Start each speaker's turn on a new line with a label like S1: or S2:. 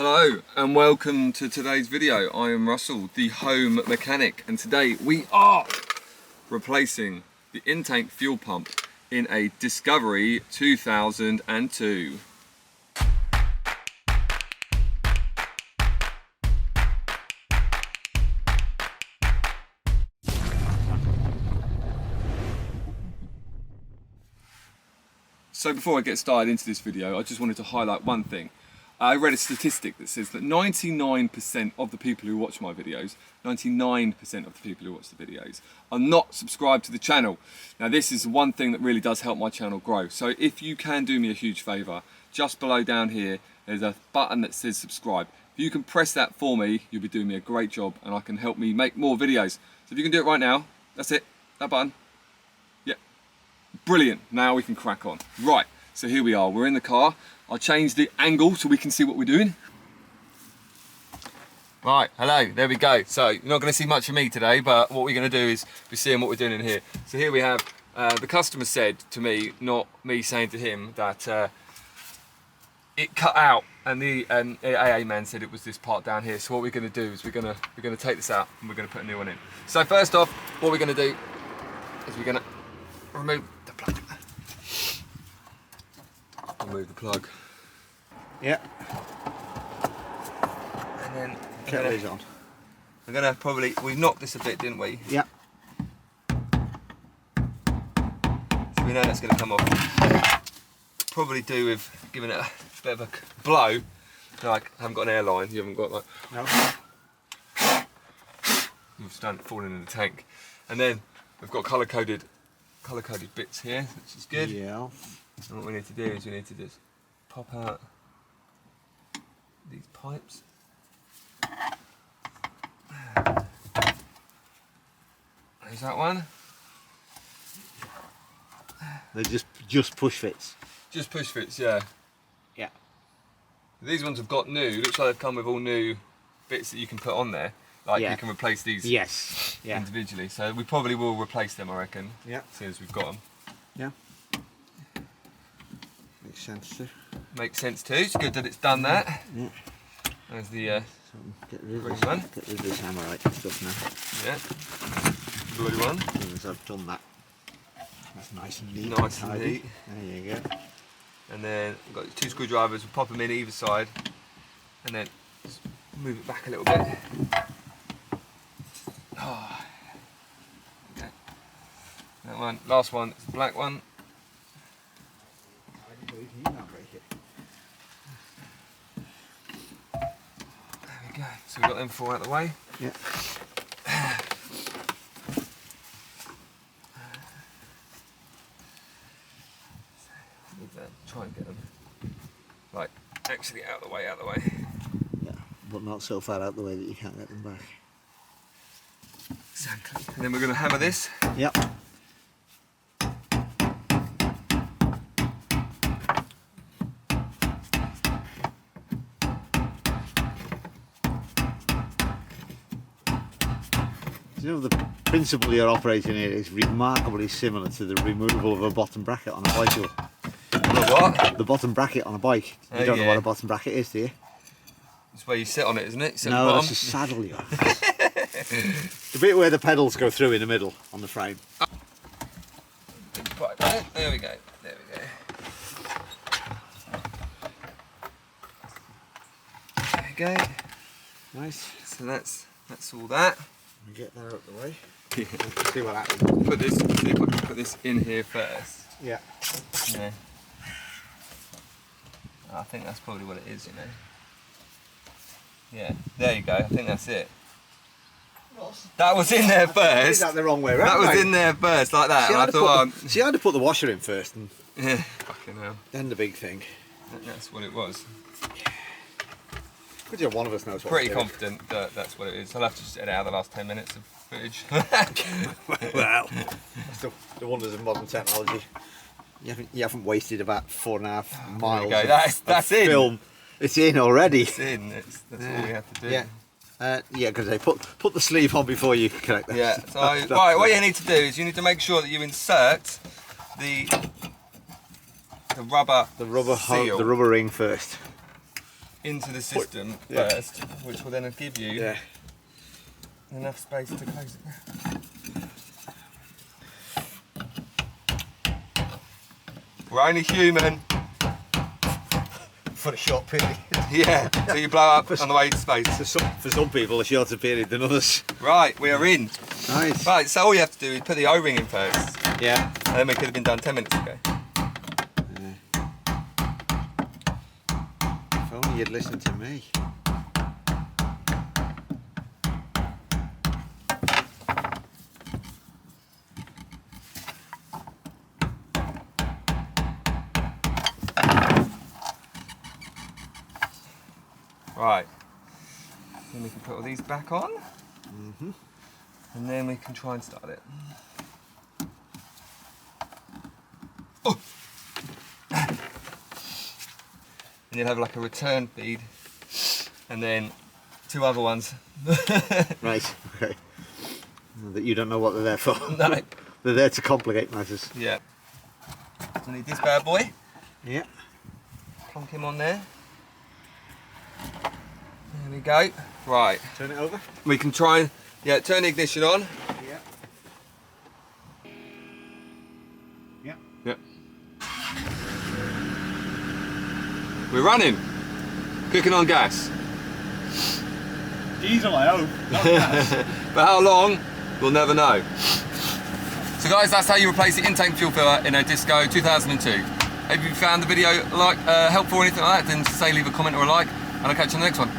S1: Hello and welcome to today's video. I am Russell, the home mechanic, and today we are replacing the intake fuel pump in a Discovery 2002. So before I get started into this video, I just wanted to highlight one thing. I read a statistic that says that 99% of the people who watch my videos, 99% of the people who watch the videos are not subscribed to the channel. Now this is one thing that really does help my channel grow. So if you can do me a huge favour, just below down here, there's a button that says subscribe. If you can press that for me, you'll be doing me a great job and I can help me make more videos. So if you can do it right now, that's it, that button. Yeah, brilliant, now we can crack on. Right, so here we are, we're in the car. I'll change the angle so we can see what we're doing. Right, hello, there we go. So you're not going to see much of me today, but what we're going to do is be seeing what we're doing in here. So here we have, the customer said to me, not me saying to him, that it cut out, and the AA man said it was this part down here. So what we're going to do is we're going to take this out and we're going to put a new one in. So first off, what we're going to do is we're going to remove the plug. Remove the plug.
S2: Yeah.
S1: And then
S2: get these on.
S1: We're gonna probably, we knocked this a bit, didn't we?
S2: Yeah.
S1: So we know that's gonna come off. Probably do with giving it a bit of a blow. Like, I haven't got an airline, you haven't got like.
S2: No.
S1: You've started falling in the tank. And then we've got colour coded bits here, which is good.
S2: Yeah.
S1: And what we need to do is we need to just pop out these pipes. There's that one.
S2: They're just push fits.
S1: Just push fits, yeah.
S2: Yeah.
S1: These ones have got new. Looks like they've come with all new bits that you can put on there. Like you can replace these individually. So we probably will replace them, I reckon.
S2: Yeah.
S1: As soon as we've got them.
S2: Yeah. Makes sense too.
S1: Makes sense too. It's good that it's done that.
S2: Yeah.
S1: There's the
S2: get rid of
S1: blue
S2: this,
S1: one.
S2: Get rid of this hammerite stuff now.
S1: Yeah. Blue one.
S2: As soon as I've done that. That's nice and neat.
S1: Nice and neat.
S2: There you go.
S1: And then we've got two screwdrivers. We'll pop them in either side, and then just move it back a little bit. Oh. Okay. That one. Last one is the black one.
S2: You can't break it.
S1: There we go. So we've got them four out of the way.
S2: Yeah.
S1: Try and get them like actually out of the way,
S2: Yeah, but not so far out the way that you can't get them back.
S1: Exactly. And then we're going to hammer this.
S2: Yep. You know, the principle you're operating here is remarkably similar to the removal of a bottom bracket on a bicycle.
S1: The what?
S2: The bottom bracket on a bike. You don't know what a bottom bracket is, do you?
S1: It's where you sit on it, isn't it?
S2: No, that's a saddle you have. The bit where the pedals go through in the middle on the frame.
S1: There we go. There we go. There we go.
S2: Nice.
S1: So that's all that.
S2: Get that out of the way.
S1: Yeah.
S2: Let's see what happens.
S1: Put this. See if I can put this in here first.
S2: Yeah.
S1: Yeah. I think that's probably what it is, you know. Yeah, there you go. I think that's it. That was in there first.
S2: Did that the wrong way around.
S1: That was in there first, like that.
S2: See,
S1: and I thought,
S2: see, I had to put the washer in first, and
S1: yeah, fucking hell.
S2: then the big thing.
S1: That's what it was.
S2: Good job, one of us knows what.
S1: Pretty confident that that's what it is. I'll have to just edit out the last 10 minutes of footage.
S2: Well, that's the wonders of modern technology. You haven't wasted about 4.5 miles.
S1: There you go. That's in.
S2: Film. It's in already.
S1: It's in. That's all we have to do.
S2: Yeah. Yeah, because they put the sleeve on before you connect that.
S1: Yeah. So right, what you need to do is you need to make sure that you insert the rubber
S2: seal. The rubber ring first.
S1: into the system first, which will then give you enough space to close it. We're only human.
S2: For a short period.
S1: Yeah, so you blow up on the way to space.
S2: For some people, a shorter period than others.
S1: Right, we are in.
S2: Nice.
S1: Right, so all you have to do is put the O-ring in first.
S2: Yeah.
S1: And then we could have been done 10 minutes ago.
S2: If only you'd listened to me.
S1: Right, then we can put all these back on, and then we can try and start it. Oh. And you'll have like a return feed, and then 2 other ones.
S2: Right, okay. That you don't know what they're there for.
S1: No.
S2: They're there to complicate matters.
S1: Yeah. So I need this bad boy.
S2: Yeah.
S1: Plonk him on there. There we go. Right.
S2: Turn it over.
S1: We can try and, turn the ignition on.
S2: Yeah. Yeah.
S1: Yep. We're running. Cooking on gas.
S2: Diesel, I hope. Not gas.
S1: But how long, we'll never know. So guys, that's how you replace the intake fuel filter in a Disco 2002. If you found the video helpful or anything like that, then say leave a comment or a like, and I'll catch you on the next one.